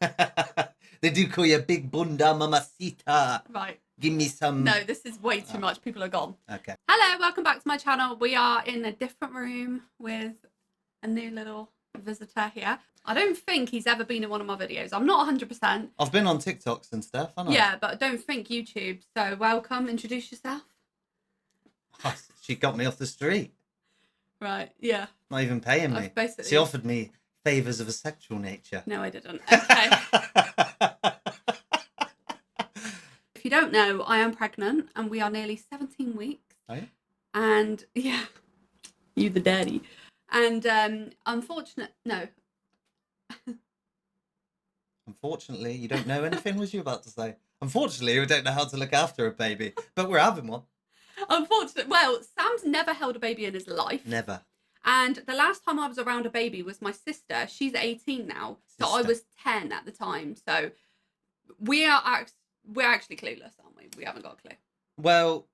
They do call you Big Bunda Mamacita. Right. Give me some... No, this is way too much. People are gone. Okay. Hello, welcome back to my channel. We are in a different room with a new little visitor here. I don't think he's ever been in one of my videos. I'm not 100%. I've been on TikToks and stuff, haven't I? Yeah, but I don't think YouTube. So welcome, introduce yourself. Oh, she got me off the street. Right, yeah. Not even paying me. I've basically... She offered me favours of a sexual nature. No, I didn't. Okay. If you don't know, I am pregnant and we are nearly 17 weeks. Are you? And yeah, you the daddy. And Unfortunately, you don't know anything, was you about to say? Unfortunately, we don't know how to look after a baby, but we're having one. Unfortunately, well, Sam's never held a baby in his life. Never. And the last time I was around a baby was my sister. She's 18 now. So I was 10 at the time. So we're actually clueless, aren't we? We haven't got a clue. Well,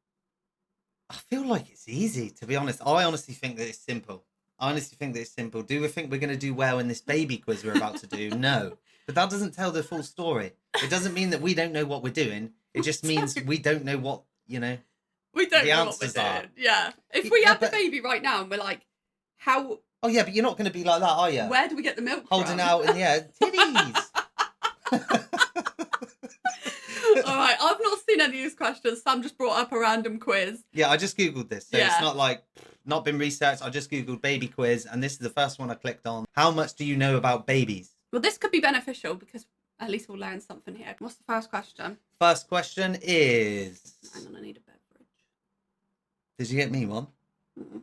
I feel like it's easy, to be honest. I honestly think that it's simple. Do we think we're going to do well in this baby quiz we're about to do? No. But that doesn't tell the full story. It doesn't mean that we don't know what we're doing. It just means we don't know what, We don't the know what we're answers doing. are. Yeah. If we had the baby right now and we're like, how... Oh, yeah, but you're not going to be like that, are you? Where do we get the milk Holding from? out in the air. Titties! All right, I've not seen any of these questions. Sam just brought up a random quiz. Yeah, I just Googled this. So it's not like, not been researched. I just Googled baby quiz, and this is the first one I clicked on. How much do you know about babies? Well, this could be beneficial because at least we'll learn something here. What's the first question? First question is... Hang on, I need a beverage. Did you get me one? Mm-mm.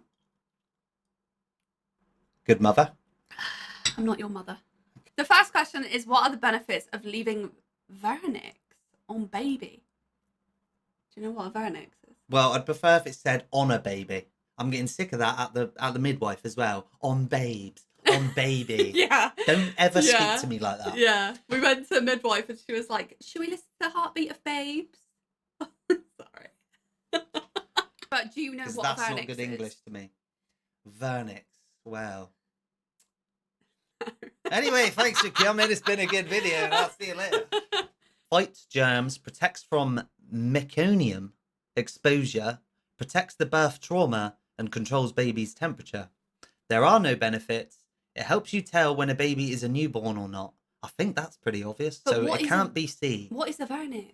Good mother. I'm not your mother. The first question is, what are the benefits of leaving vernix on baby? Do you know what a vernix is? Well, I'd prefer if it said on a baby. I'm getting sick of that at the midwife as well. On babes. On baby. Yeah. Don't ever speak to me like that. Yeah. We went to a midwife and she was like, should we listen to the heartbeat of babes? Sorry. But do you know what that's vernix not good is? English to me. Vernix. Well. Anyway, thanks for coming. It's been a good video. And I'll see you later. Fights germs, protects from meconium exposure, protects the birth trauma, and controls baby's temperature. There are no benefits. It helps you tell when a baby is a newborn or not. I think that's pretty obvious. But so it can't be C. What is a vernix?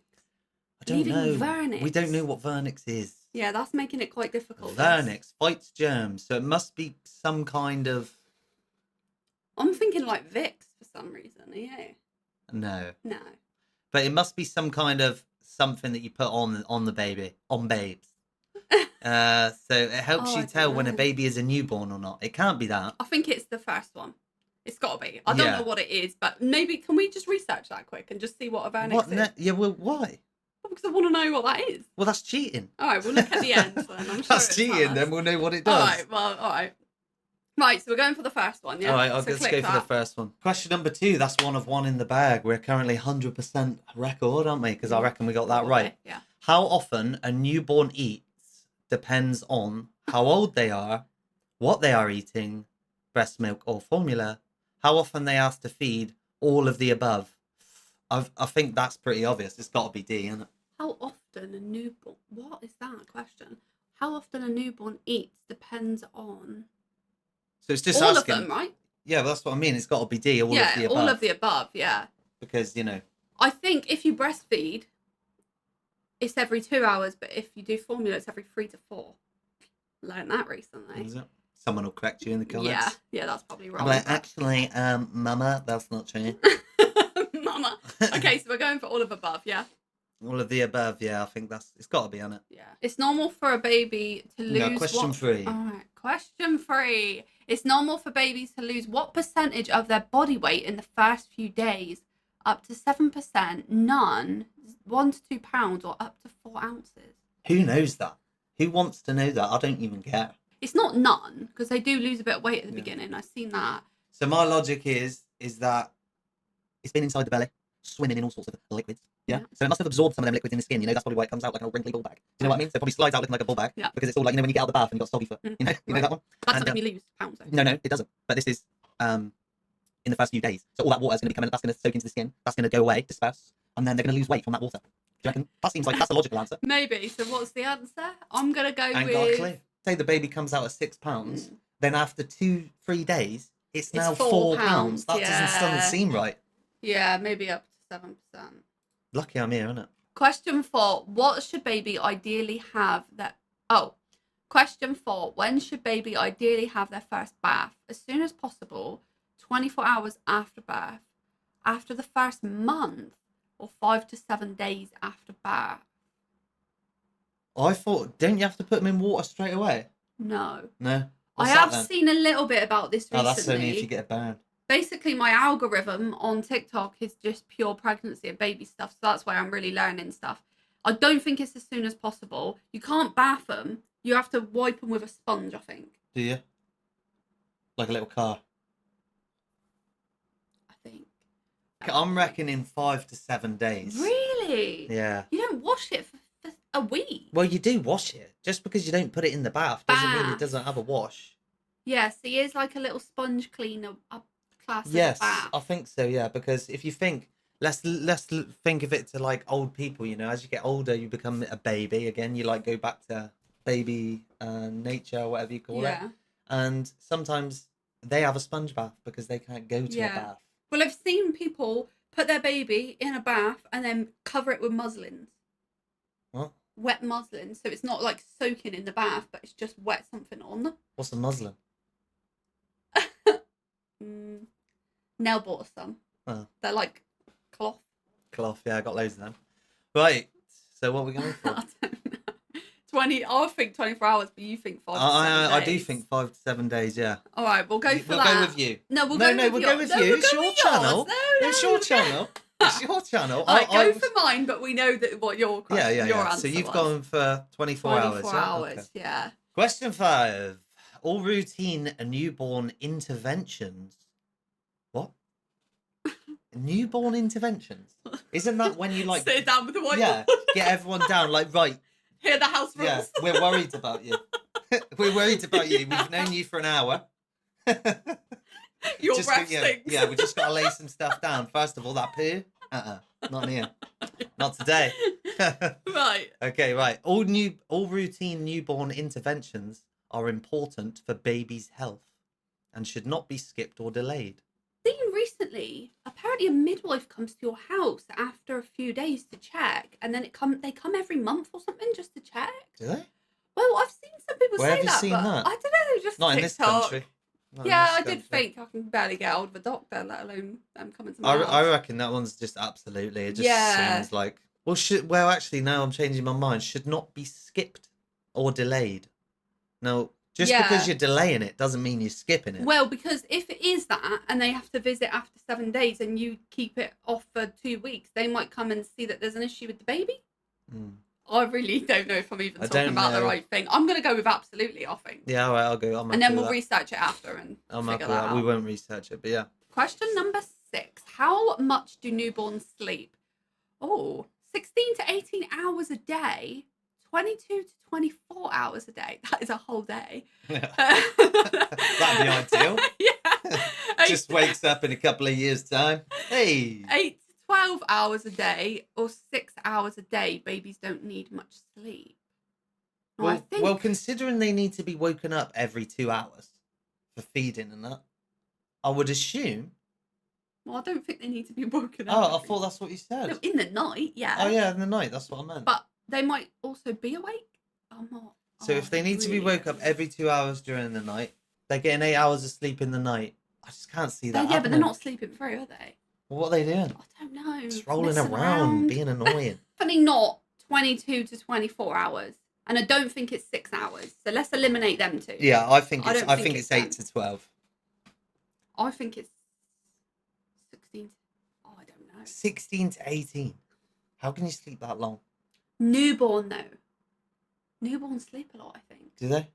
I don't know. Vernix. We don't know what vernix is. Yeah, that's making it quite difficult. Vernix fights germs, so it must be some kind of... I'm thinking like Vicks for some reason, are you? No. No. But it must be some kind of something that you put on the baby, on babes. So it helps you tell when a baby is a newborn or not. It can't be that. I think it's the first one. It's got to be. I don't know what it is, but maybe can we just research that quick and just see what a vernix is? Yeah, well, why? Because I want to know what that is. Well, that's cheating. All right, we'll look at the end then. I'm sure That's cheating, then we'll know what it does. All right, well, all right. Right, so we're going for the first one, yeah? All right, So let's go for the first one. Question number 2, that's one of one in the bag. We're currently 100% record, aren't we? Because I reckon we got that right. Yeah. How often a newborn eats depends on how old they are, what they are eating, breast milk or formula, how often they ask to feed, all of the above. I think that's pretty obvious. It's got to be D, isn't it? How often a newborn... What is that question? How often a newborn eats depends on... So it's just all asking... of them, right? Yeah, that's what I mean. It's got to be D, all of the above. Yeah, all of the above, yeah. Because, I think if you breastfeed, it's every 2 hours, but if you do formula, it's every 3 to 4. Learned that recently. Is it? Someone will correct you in the comments. Yeah, that's probably wrong. I'm like, actually, mama, that's not true. Mama. Okay, so we're going for all of above, yeah? All of the above, yeah, I think it's got to be on it. Yeah. It's normal for a baby to lose... No, question 3. All right, question 3. It's normal for babies to lose what percentage of their body weight in the first few days? Up to 7%, none, 1 to 2 pounds, or up to 4 ounces? Who knows that? Who wants to know that? I don't even care. It's not none, because they do lose a bit of weight at the beginning. I've seen that. So my logic is that it's been inside the belly, swimming in all sorts of liquids. Yeah. So it must have absorbed some of them liquids in the skin. That's probably why it comes out like a wrinkly ball bag. Do you know what I mean? So it probably slides out looking like a ball bag. Yeah. Because it's all like, when you get out of the bath and you've got soggy foot. You know that one? That doesn't mean lose pounds, though. No, it doesn't. But this is in the first few days. So all that water is going to be coming, that's going to soak into the skin, that's going to go away, disperse, and then they're going to lose weight from that water. Do you reckon? That seems like that's a logical answer. Maybe. So what's the answer? I'm gonna go Ain't got a with. clue. Say the baby comes out at 6 pounds, then after 2-3 days, it's now 4 £4. That doesn't yeah. seem right. Yeah, maybe up to 7%. Lucky I'm here, isn't it? Question 4. What should baby ideally have that? Oh, question 4. When should baby ideally have their first bath? As soon as possible, 24 hours after birth, after the first month, or 5 to 7 days after birth? I thought, don't you have to put them in water straight away? No. No. I What's that have then? seen a little bit about this recently. Oh, that's only if you get a burn. Basically, my algorithm on TikTok is just pure pregnancy and baby stuff, so that's why I'm really learning stuff. I don't think it's as soon as possible. You can't bath them. You have to wipe them with a sponge, I think. Do you? Like a little car. I think. I'm reckoning 5 to 7 days. Really? Yeah. You don't wash it for a week? Well, you do wash it. Just because you don't put it in the bath doesn't mean Bath. it doesn't have a wash. Yeah, so here's like a little sponge cleaner class of Yes, a bath. I think so. Yeah, because if you think, let's think of it to like old people. You know, as you get older, you become a baby again. You like go back to baby nature, whatever you call it. Yeah. And sometimes they have a sponge bath because they can't go to a Yeah. bath. Well, I've seen people put their baby in a bath and then cover it with muslins. What? Wet muslin, so it's not like soaking in the bath, but it's just wet something on. What's a muslin? Nell bought us some. Oh. They're like cloth. Cloth. Yeah, I got loads of them. Right. So what are we going for? I don't know. 20. I think 24 hours, but you think 5 to 7 I do days. think 5 to 7 days. Yeah. All right, we'll go for We'll that. go with you. No, we'll No, go with we'll yours. go with No, you. we'll It's go your with yours. channel. No, It's no, your we'll channel. It's your channel. All right, go for mine, but we know that what your question, Yeah. your answer So you've was. gone for 24 hours. 24 Yeah? hours, Okay. yeah. Question 5. All routine newborn interventions. What? Newborn interventions? Isn't that when you like... Sit down with the white Yeah, get everyone down. Like, right. Hear the house rules. Yeah, we're worried about you. We're worried about you. We've known you for an hour. Your Just breath yeah, stinks. yeah, we just got to lay some stuff down. First of all, that poo. Not here. Not today. Right. Okay, right. All routine newborn interventions are important for baby's health and should not be skipped or delayed. Seen recently, apparently a midwife comes to your house after a few days to check, and then they come every month or something just to check. Do they? Well, I've seen some people Where say have you that, seen but that? I don't know, just Not TikTok. in this country. Not in Yeah, this I did country. think I can barely get hold of a doctor, let alone them coming to my I house. reckon that one's just absolutely. It just Yeah. seems like well, actually, now I'm changing my mind. Should not be skipped or delayed. No, just Yeah. because you're delaying it doesn't mean you're skipping it. Well, because if it is that, and they have to visit after 7 days, and you keep it off for 2 weeks, they might come and see that there's an issue with the baby. Mm. I really don't know if I'm even I talking don't about the know. right thing. I'm going to go with absolutely, I think. Yeah, all right, I'll go. I'm And then happy we'll with research it after and that. I'm figure happy with that that. We out. won't research it, but yeah. Question number 6. How much do newborns sleep? Oh, 16 to 18 hours a day, 22 to 24 hours a day. That is a whole day. That'd be ideal. Yeah. Just wakes up in a couple of years' time. Hey. 8 to 12 hours a day or 6 hours a day. Babies don't need much sleep. No, I think... Well, considering they need to be woken up every 2 hours for feeding and that, I would assume. Well, I don't think they need to be woken up. Oh, I thought that's what you said. No, in the night, yeah. Oh, yeah, in the night. That's what I meant. But they might also be awake. I'm not. So if they need to be really woke up every 2 hours during the night, they're getting 8 hours of sleep in the night. I just can't see that. Yeah, but they're happening. not sleeping through, are they? Well, what are they doing? I don't know. Just rolling Messing around, being annoying. Definitely not 22 to 24 hours. And I don't think it's 6 hours. So let's eliminate them two. Yeah, I think I it's. don't I think think it's it's 8 them. to 12. I think it's 16. Oh, I don't know. 16 to 18. How can you sleep that long? Newborn, though. Newborns sleep a lot, I think. Do they?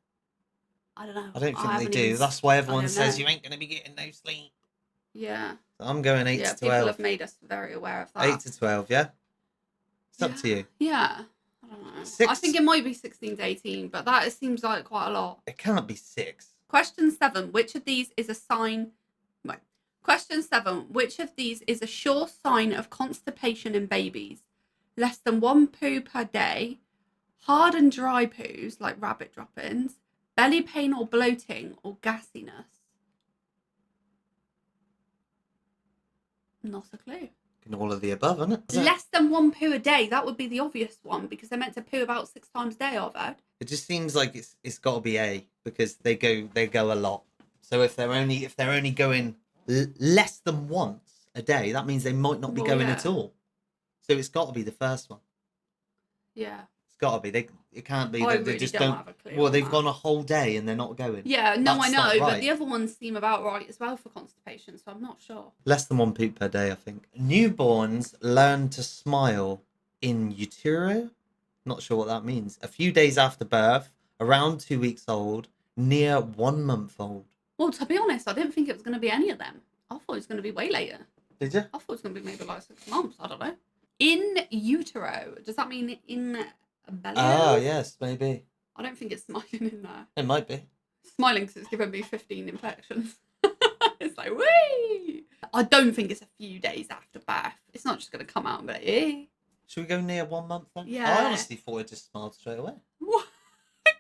I don't know. I don't think they haven't do. even- That's why I everyone don't says know. you ain't going to be getting no sleep. Yeah. So I'm going 8 Yeah, to people 12. have made us very aware of that. 8 to 12, yeah? It's up to you. Yeah. I don't know. I 6 think it might be 16 to 18, but that seems like quite a lot. It can't be 6. Question 7. Which of these is a sign... Right. Question 7. Which of these is a sure sign of constipation in babies? Less than one poo per day, hard and dry poos like rabbit droppings, belly pain or bloating, or gassiness? Not a clue. All of the above, isn't it? Less than one poo a day. That would be the obvious one because they're meant to poo about 6 times a day, I've heard. It just seems like it's got to be A because they go a lot. So if they're only going less than once a day, that means they might not be going at all. So it's got to be the first one. Yeah. It's got to be. It can't be. I They really just don't have a clue. Well, they've gone a whole day and they're not going. Yeah, no, That's I not know, but right. the other ones seem about right as well for constipation, so I'm not sure. Less than one poop per day, I think. Newborns learn to smile in utero. Not sure what that means. A few days after birth, around 2 weeks old, near 1 month old. Well, to be honest, I didn't think it was going to be any of them. I thought it was going to be way later. Did you? I thought it was going to be maybe like 6 months. I don't know. In utero, does that mean in a belly? Ah, yes, maybe. I don't think it's smiling in there. It might be. Smiling because it's given me 15 infections. It's like, whee! I don't think it's a few days after birth. It's not just going to come out and be like, eh. Should we go near 1 month then? Yeah. I honestly thought it just smiled straight away. What?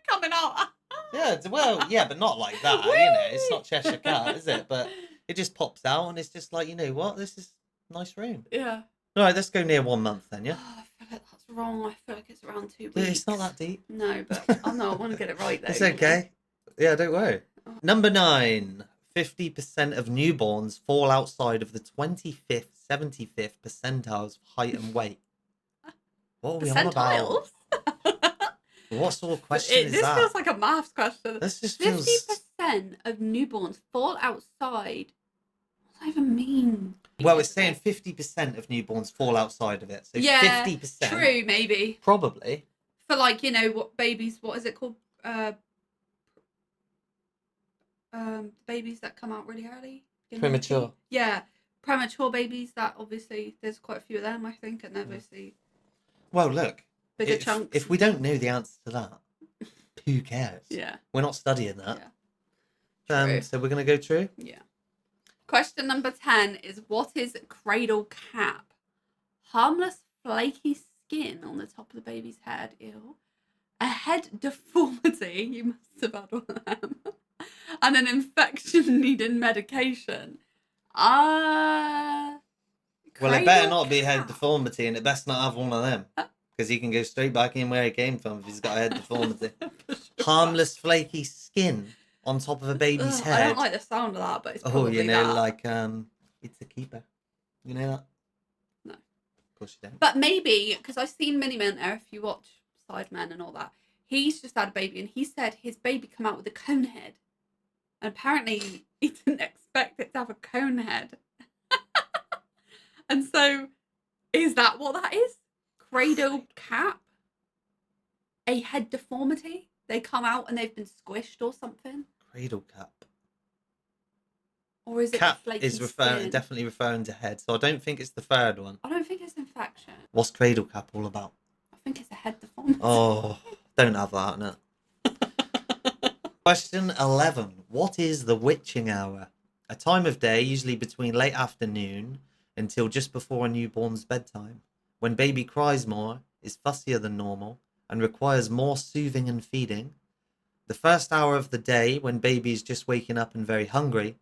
Coming out. Yeah, well, yeah, but not like that, you know. It's not Cheshire Cat, is it? But it just pops out and it's just like, you know what? This is a nice room. Yeah. All right, let's go near 1 month then, yeah? Oh, I feel like that's wrong. I feel like it's around 2 weeks. Yeah, it's not that deep. No, but I know I want to get it right though. It's you know. okay. Yeah, don't worry. Oh. Number 9. 50% of newborns fall outside of the 25th, 75th percentiles of height and weight. What are we on about? Percentiles? What sort of question is This that? feels like a maths question. This just feels... 50% of newborns fall outside. What does that even mean? Well, it's saying 50% of newborns fall outside of it. So Yeah, 50%. true, maybe. Probably. For like, you know, what babies, what is it called? Babies that come out really early. Premature. Yeah, premature babies. That obviously there's quite a few of them, I think, and obviously Well, look. bigger chunks. If we don't know the answer to that, who cares? Yeah. We're not studying that. Yeah. True. So we're going to go through. Yeah. Question number 10 is, what is cradle cap? Harmless flaky skin on the top of the baby's head. Ew. A head deformity. You must have had one of them. And an infection needing medication. Well, it better not be head cap. deformity, and it best not have one of them. Because he can go straight back in where he came from if he's got a head deformity. For sure. Harmless flaky skin on top of a baby's Ugh, head. I don't like the sound of that, but it's probably you know, that. like, it's a keeper. You know that? No. Of course you don't. But maybe, because I've seen Mini Minter, if you watch Sidemen and all that, he's just had a baby and he said his baby come out with a cone head. And apparently he didn't expect it to have a cone head. And so, is that what that is? Cradle cap? A head deformity? They come out and they've been squished or something? Cradle cap. Or is it Cap the flaky is skin? definitely referring to head, so I don't think it's the third one. I don't think it's infection. What's cradle cap all about? I think it's a head deformity. Oh, don't have that, innit? Question 11. What is the witching hour? A time of day, usually between late afternoon until just before a newborn's bedtime, when baby cries more, is fussier than normal, and requires more soothing and feeding. The first hour of the day, when baby is just waking up and very hungry.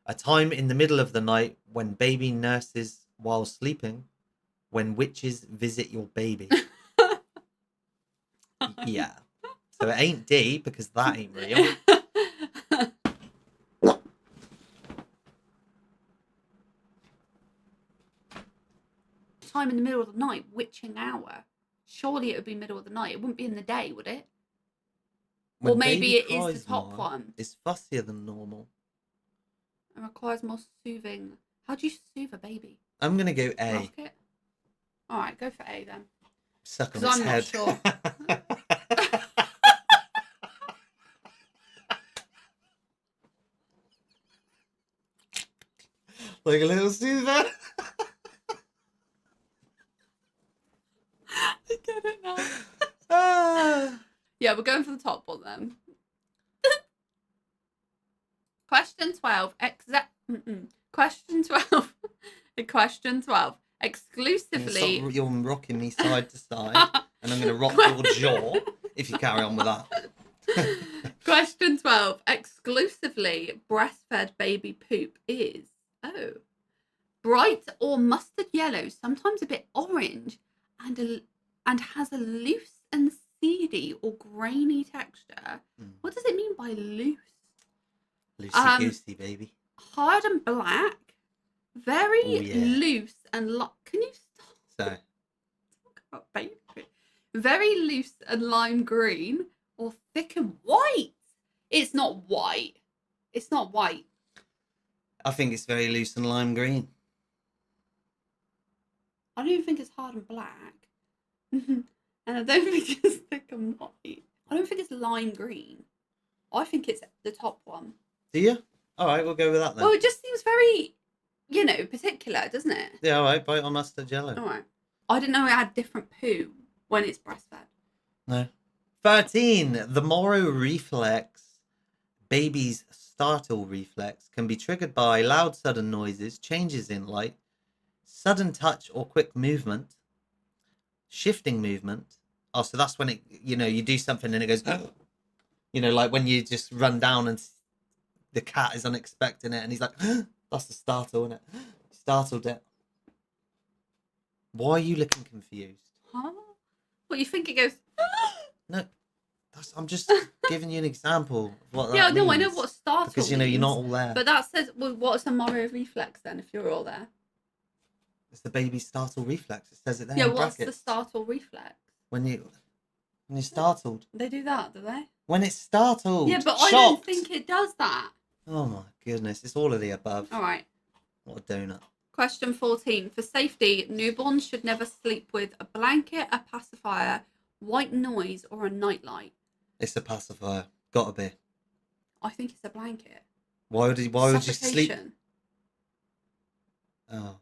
A time in the middle of the night, when baby nurses while sleeping. When witches visit your baby. Yeah. So it ain't D, because that ain't real. Time in the middle of the night, witching hour. Surely it would be middle of the night. It wouldn't be in the day, would it? Or maybe it is the top one. It's fussier than normal. It requires more soothing. How do you soothe a baby? I'm going to go A. Rock it? Alright, go for A then. Suck on 'Cause its I'm not head. sure. Like a little soother. I get it now. Ah. Yeah, we're going for the top one then. Question 12. Question 12. Question 12. Exclusively. You're rocking me side to side, and I'm going to rock your jaw if you carry on with that. Question 12. Exclusively breastfed baby poop is bright or mustard yellow, sometimes a bit orange, and has a loose and seedy or grainy texture. What does it mean by loose? Loosey goosey, baby. Hard and black, very loose and can you stop? So Talk about baby poop. Very loose and lime green, or thick and white. It's not white. It's not white. I think it's very loose and lime green. I don't even think it's hard and black. And I don't think it's thick and white. I don't think it's lime green. I think it's the top one. Do you? All right, we'll go with that then. Well, it just seems very, particular, doesn't it? Yeah, all right, bright or mustard yellow. All right. I didn't know it had different poo when it's breastfed. No. 13. The Moro reflex, baby's startle reflex, can be triggered by loud sudden noises, changes in light, sudden touch or quick movement, shifting movement. Oh, so that's when it, you do something and it goes, like when you just run down and the cat is unexpecting it and he's like, that's the startle, isn't it? Startled it. Why are you looking confused? Huh? Well, you think it goes... No, I'm just giving you an example of what that means. Yeah, no, I know what startle because, means, you're not all there. But that says, well, what's a Moro reflex then, if you're all there? It's the baby startle reflex. It says it there Yeah, in what's brackets. the startle reflex? When you're startled. They do that, do they? When it's startled. Yeah, but shocked. I don't think it does that. Oh my goodness, it's all of the above. All right. What a donut. Question 14. For safety, newborns should never sleep with a blanket, a pacifier, white noise, or a nightlight. It's a pacifier. Gotta be. I think it's a blanket. Why would you sleep? Suffocation. Oh.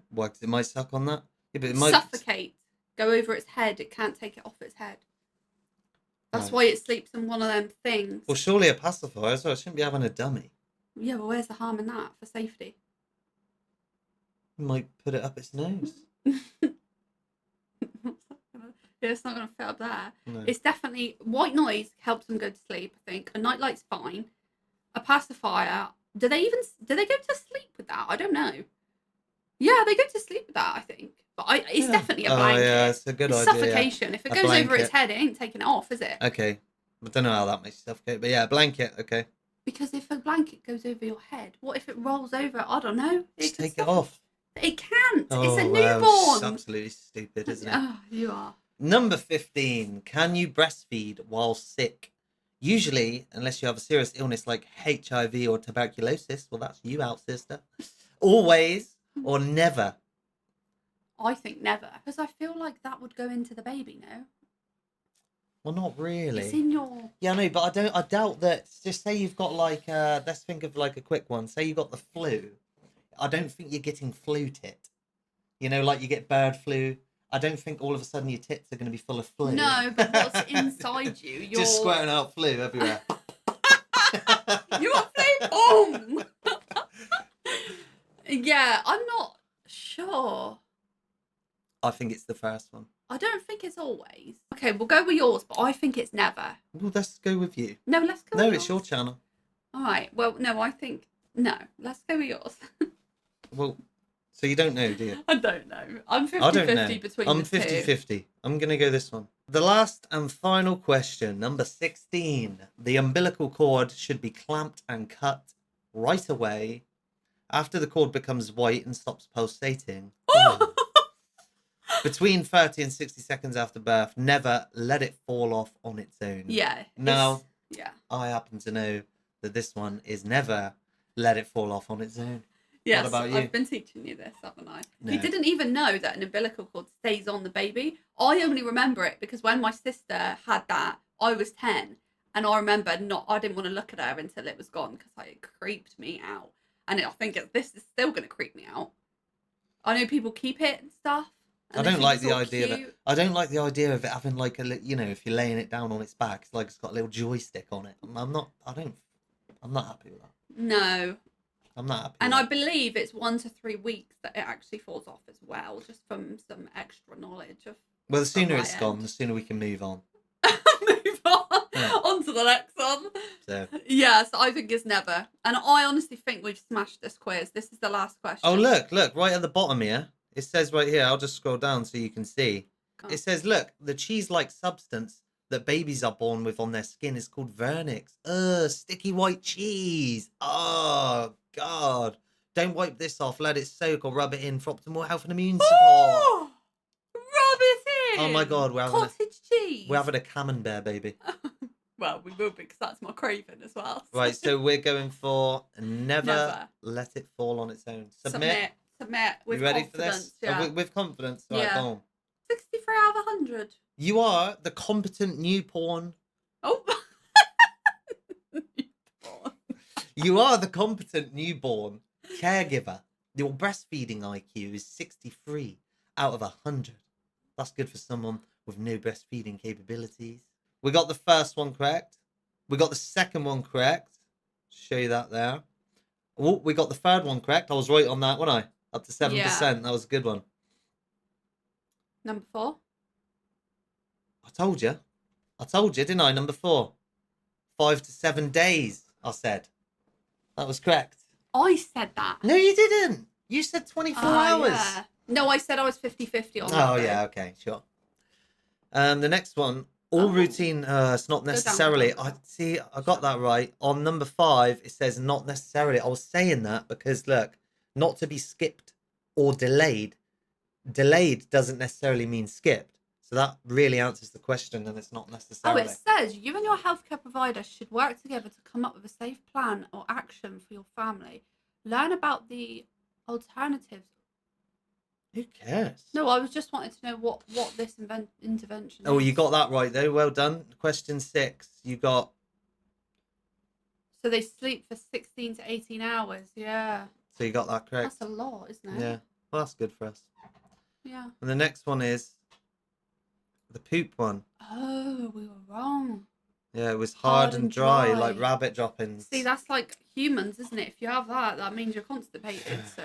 Why? 'Cause it might suck on that? Yeah, but it might... Suffocate. Go over its head. It can't take it off its head. That's why it sleeps in one of them things. Well, surely a pacifier, so it shouldn't be having a dummy. Yeah, but where's the harm in that for safety? You might put it up its nose. Yeah, it's not going to fit up there. No. It's definitely... White noise helps them go to sleep, I think. A nightlight's fine. A pacifier... Do they go to sleep with that? I don't know. Yeah, they go to sleep with that, I think. But it's definitely a blanket. Oh, yeah, it's a good idea. Suffocation. Yeah. If it goes over its head, it ain't taking it off, is it? Okay. I don't know how that makes you suffocate, but yeah, a blanket, okay. Because if a blanket goes over your head, what if it rolls over? I don't know. Just take it off. It can't. Oh, it's a wow, newborn. it's absolutely stupid, isn't it? Oh, you are. Number 15. Can you breastfeed while sick? Usually, unless you have a serious illness like HIV or tuberculosis. Well, that's you out, sister. Always or never. I think never. Because I feel like that would go into the baby, no? Well, not really. It's in your... Yeah, no, but I doubt that. Just say you've got like, let's think of like a quick one. Say you got the flu. I don't think you're getting flu tit. Like you get bird flu. I don't think all of a sudden your tits are going to be full of flu. No, but what's inside you? You're... Just squirting out flu everywhere. You got flu? Boom! Yeah, I'm not sure. I think it's the first one. I don't think it's always. Okay, we'll go with yours, but I think it's never. Well, let's go with you. No, let's go No, with it's yours. your channel. All right. Well, no, I think... No, let's go with yours. Well, so you don't know, do you? I don't know. I'm 50-50 I don't know. between I'm the 50-50. I'm going to go this one. The last and final question, number 16. The umbilical cord should be clamped and cut right away after the cord becomes white and stops pulsating. Between 30 and 60 seconds after birth, never let it fall off on its own. Yeah. Now, yeah. I happen to know that this one is never let it fall off on its own. Yes, what about you? I've been teaching you this, haven't I? No. You didn't even know that an umbilical cord stays on the baby. I only remember it because when my sister had that, I was 10. And I remember I didn't want to look at her until it was gone because it creeped me out. And I think this is still going to creep me out. I know people keep it and stuff. I don't like the idea of it. I don't like the idea of it having like a, if you're laying it down on its back, it's like it's got a little joystick on it. I'm not happy with that. No, I'm not happy. And with I believe it's 1 to 3 weeks that it actually falls off as well, just from some extra knowledge of. Well, the sooner my it's gone, end. the sooner we can move on. Move on. Yeah. On to the next one. So. Yes, I think it's never. And I honestly think we've smashed this quiz. This is the last question. Oh, look, right at the bottom here. It says right here, I'll just scroll down so you can see. God. It says, look, the cheese-like substance that babies are born with on their skin is called vernix. Ugh, sticky white cheese. Oh, God. Don't wipe this off. Let it soak or rub it in for optimal health and immune support. Oh, rub it in. Oh, my God. Cottage cheese. We're having a camembert, baby. Well, we will be because that's my craving as well. Right, so we're going for never let it fall on its own. Submit. With You ready confidence. for this? Yeah. With confidence. Right, Yeah. boom. 63 out of 100. You are the competent newborn. Oh. You are the competent newborn caregiver. Your breastfeeding IQ is 63 out of 100. That's good for someone with no breastfeeding capabilities. We got the first one correct. We got the second one correct. Show you that there. Oh, we got the third one correct. I was right on that, wasn't I? Up to 7%. Yeah. That was a good one. Number 4. I told you, didn't I? Number 4. 5 to 7 days, I said. That was correct. I said that. No, you didn't. You said 24 hours. Yeah. No, I said I was 50-50 on that. Oh, yeah, okay, sure. The next one, all routine, it's not necessarily. Go down. I got that right. On number 5, it says not necessarily. I was saying that because, look, not to be skipped or delayed. Delayed doesn't necessarily mean skipped. So that really answers the question, and it's not necessarily. Oh, it says you and your healthcare provider should work together to come up with a safe plan or action for your family. Learn about the alternatives. Who cares? No, I was just wanting to know what this intervention Oh, is. you got that right, though. Well done. Question 6. You got... So they sleep for 16 to 18 hours. Yeah. So you got that correct. That's a lot, isn't it? Yeah. Well, that's good for us. Yeah. And the next one is the poop one. Oh, we were wrong. Yeah, it was hard and dry, dry. like rabbit droppings. See, that's like humans, isn't it? If you have that, that means you're constipated. So.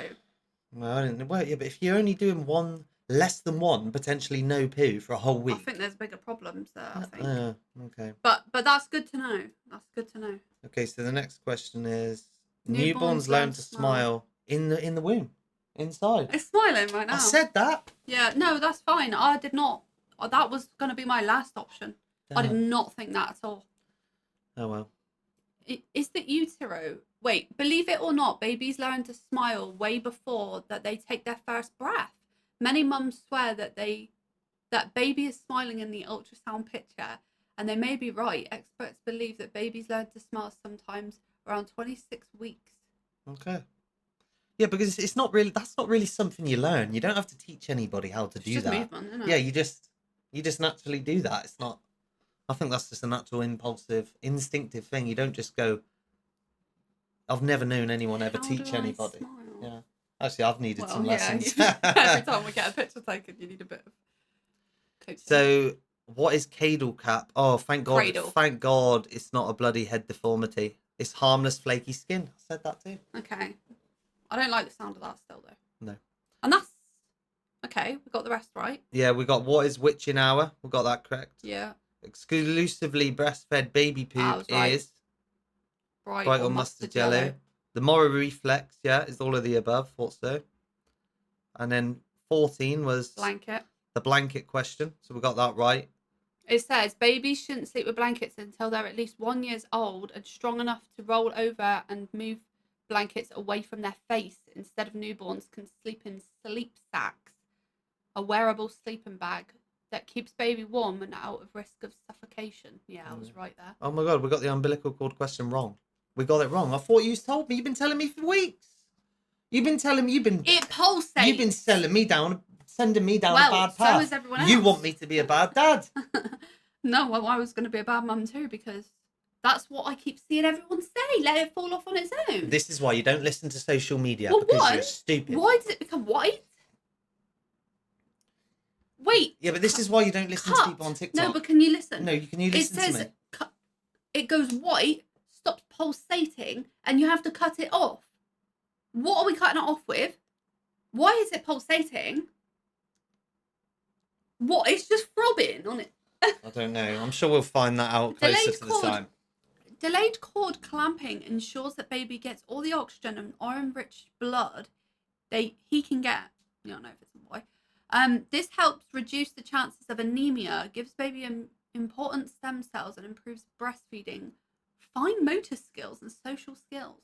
Well, I didn't. Well, yeah, but if you're only doing less than one, potentially no poo for a whole week. I think there's bigger problems there. I think. Okay. But that's good to know. That's good to know. Okay, so the next question is: Newborns newborns learn to smile in the womb, inside. It's smiling right now. I said that. Yeah, no, that's fine. I did not. That was going to be my last option. I did not think that at all. Oh well. Is the utero? Wait, believe it or not, babies learn to smile way before that they take their first breath. Many mums swear that baby is smiling in the ultrasound picture, and they may be right. Experts believe that babies learn to smile sometimes around 26 weeks. Okay. Yeah, because it's not really. That's not really something you learn. You don't have to teach anybody how to It's do just that. movement, isn't it? Yeah, you just naturally do that. It's not. I think that's just a natural, impulsive, instinctive thing. You don't just go. I've never known anyone ever How teach do I anybody. smile? Yeah, actually, I've needed some yeah, lessons. every time we get a picture taken, you need a bit of coaching. So, what is cradle cap? Oh, thank God! Cradle. Thank God, it's not a bloody head deformity. It's harmless, flaky skin. I said that too. Okay. I don't like the sound of that still, though. No. And that's... Okay, we got the rest right. Yeah, we got what is witching hour. We got that correct. Yeah. Exclusively breastfed baby I poop was right. is Bright or mustard yellow. The Mora reflex, yeah, is all of the above. Thought so. And then 14 was Blanket. the blanket question. So we got that right. It says babies shouldn't sleep with blankets until they're at least 1 year old and strong enough to roll over and move blankets away from their face. Instead of newborns can sleep in sleep sacks, a wearable sleeping bag that keeps baby warm and out of risk of suffocation. Yeah, I was right there. Oh my God, we got the umbilical cord question wrong. We got it wrong. I thought you told me. You've been telling me for weeks. You've been telling me. It pulsates. You've been selling me down, sending me down a Well, bad so path. is everyone else. You want me to be a bad dad. No, well, I was going to be a bad mum too because that's what I keep seeing everyone say. Let it fall off on its own. This is why you don't listen to social media, Well, because one, you're stupid. Why does it become white? Wait. Yeah, but this is why you don't listen to people on TikTok. No, but can you listen? No, can you listen it says to me? It goes white, stops pulsating, and you have to cut it off. What are we cutting it off with? Why is it pulsating? What? It's just throbbing on it. I don't know. I'm sure we'll find that out closer Delayed to the cord. time. Delayed cord clamping ensures that baby gets all the oxygen and iron-rich blood he can get. You don't know if it's a boy. This helps reduce the chances of anemia, gives baby important stem cells, and improves breastfeeding, fine motor skills, and social skills.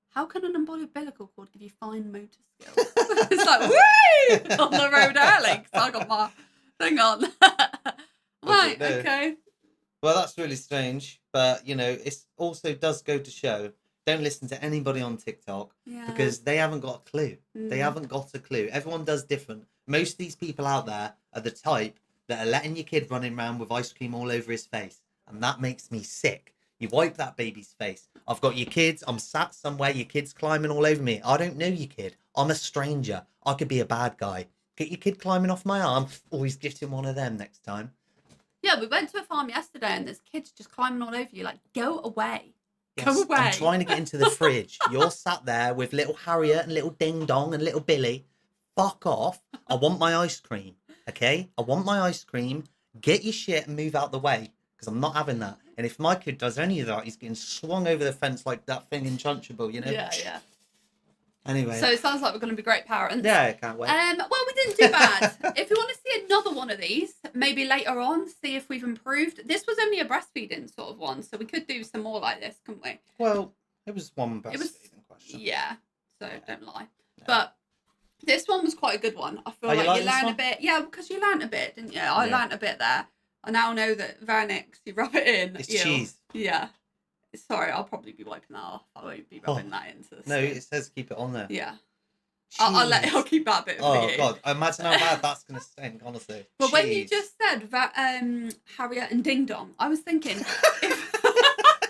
How can an umbilical cord give you fine motor skills? It's like, woo! On the road early, because I got my thing on. Right, know. okay. Well, that's really strange, but it also does go to show, don't listen to anybody on TikTok Yeah. because they haven't got a clue. They Mm. haven't got a clue. Everyone does different. Most of these people out there are the type that are letting your kid running around with ice cream all over his face, and that makes me sick. You wipe that baby's face. I've got your kids. I'm sat somewhere. Your kid's climbing all over me. I don't know your kid. I'm a stranger. I could be a bad guy. Get your kid climbing off my arm. Always gift him one of them next time. Yeah, we went to a farm yesterday and there's kids just climbing all over you. Like, go away. Yes, Go away. I'm trying to get into the fridge. You're sat there with little Harriet and little Ding Dong and little Billy. Fuck off. I want my ice cream. Okay? I want my ice cream. Get your shit and move out the way. Because I'm not having that. And if my kid does any of that, he's getting swung over the fence like that thing in Trunchbull, Yeah, yeah. Anyway. So it sounds like we're going to be great parents. Yeah, I can't wait. Well, we didn't do bad. If you want to see another one of these, maybe later on, see if we've improved. This was only a breastfeeding sort of one, so we could do some more like this, couldn't we? Well, it was one It was- breastfeeding question. Yeah, so don't lie. No. But this one was quite a good one. I feel Oh, you like like you this learned a one? bit. Yeah, because you learned a bit, didn't you? I Yeah. learned a bit there. I now know that Vernix, you rub it in. It's ew. cheese. Yeah. Sorry, I'll probably be wiping that off. I won't be rubbing that into the No, skin. it says keep it on there. Yeah. I'll keep that bit for Oh, you. God. Imagine how bad that's going to stink, honestly. But when you Cheese. just said that Harriet and Ding Dong, I was thinking that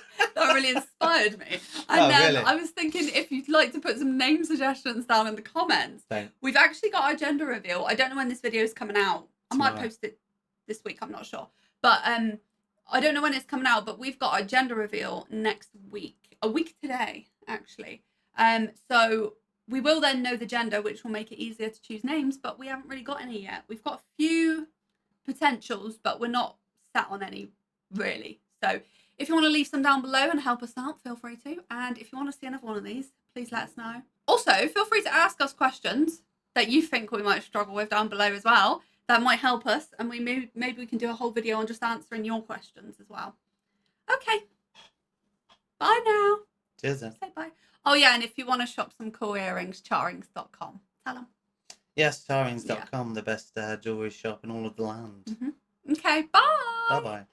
really inspired me. And Oh, then really? I was thinking if you'd like to put some name suggestions down in the comments. Don't. We've actually got our gender reveal. I don't know when this video is coming out. I might Tomorrow. post it this week, I'm not sure. But I don't know when it's coming out, but we've got our gender reveal next week. A week today, actually. So we will then know the gender, which will make it easier to choose names, but we haven't really got any yet. We've got a few potentials, but we're not sat on any, really. So if you want to leave some down below and help us out, feel free to. And if you want to see another one of these, please let us know. Also, feel free to ask us questions that you think we might struggle with down below as well. That might help us, and maybe we can do a whole video on just answering your questions as well. Okay. Bye now. Cheers then. Say bye. Oh, yeah, and if you want to shop some cool earrings, charrings.com. Tell them. Yes, charrings.com, the best jewellery shop in all of the land. Okay, bye. Bye-bye.